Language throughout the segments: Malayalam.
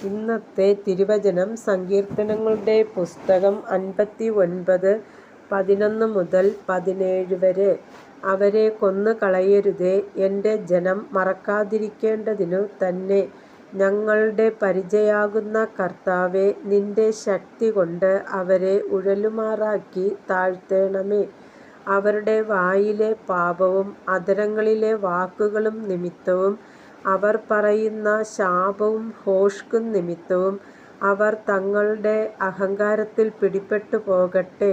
ഇന്നത്തെ തിരുവചനം സങ്കീർത്തനങ്ങളുടെ പുസ്തകം 59, 11 മുതൽ 17 വരെ. അവരെ കൊന്നുകളയരുതേ, എൻ്റെ ജനം മറക്കാതിരിക്കേണ്ടതിനു തന്നെ. ഞങ്ങളുടെ പരിചയാകുന്ന കർത്താവേ, നിന്റെ ശക്തി കൊണ്ട് അവരെ ഉഴലുമാറാക്കി താഴ്ത്തേണമേ. അവരുടെ വായിലെ പാപവും അധരങ്ങളിലെ വാക്കുകളും നിമിത്തവും അവർ പറയുന്ന ശാപവും ഭോഷ്കും നിമിത്തവും അവർ തങ്ങളുടെ അഹങ്കാരത്തിൽ പിടിപ്പെട്ടു പോകട്ടെ.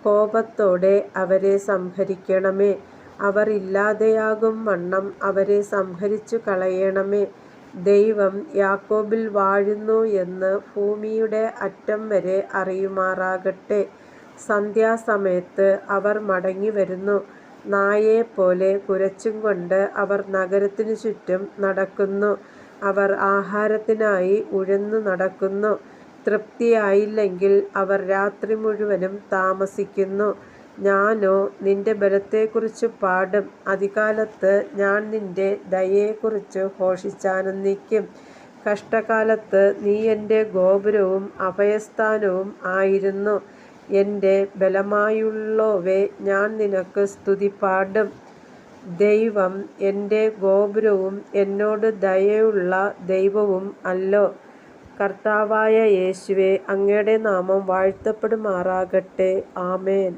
കോപത്തോടെ അവരെ സംഹരിക്കണമേ. അവർ ഇല്ലാതെയാകും വണ്ണം അവരെ സംഹരിച്ചു കളയണമേ. ദൈവം യാക്കോബിൽ വാഴുന്നു എന്ന് ഭൂമിയുടെ അറ്റം വരെ അറിയുമാറാകട്ടെ. സന്ധ്യാസമയത്ത് അവർ മടങ്ങിവരുന്നു. നായെപ്പോലെ കുരച്ചുംകൊണ്ട് അവർ നഗരത്തിനു ചുറ്റും നടക്കുന്നു. അവർ ആഹാരത്തിനായി ഉഴന്നു നടക്കുന്നു. തൃപ്തിയായില്ലെങ്കിൽ അവർ രാത്രി മുഴുവനും താമസിക്കുന്നു. ഞാനോ നിന്റെ ബലത്തെക്കുറിച്ച് പാടും. അതികാലത്ത് ഞാൻ നിന്റെ ദയയെക്കുറിച്ച് ഘോഷിച്ചാനന്ദിക്കും. കഷ്ടകാലത്ത് നീ എൻ്റെ ഗോപുരവും അഭയസ്ഥാനവും ആയിരുന്നു. എൻ്റെ ബലമായുള്ളോവേ, ഞാൻ നിനക്ക് സ്തുതി പാടും. ദൈവം എൻ്റെ ഗോപുരവും എന്നോട് ദയയുള്ള ദൈവവും അല്ലോ. കർത്താവായ യേശുവേ, അങ്ങയുടെ നാമം വാഴ്ത്തപ്പെടുമാറാകട്ടെ. ആമേൻ.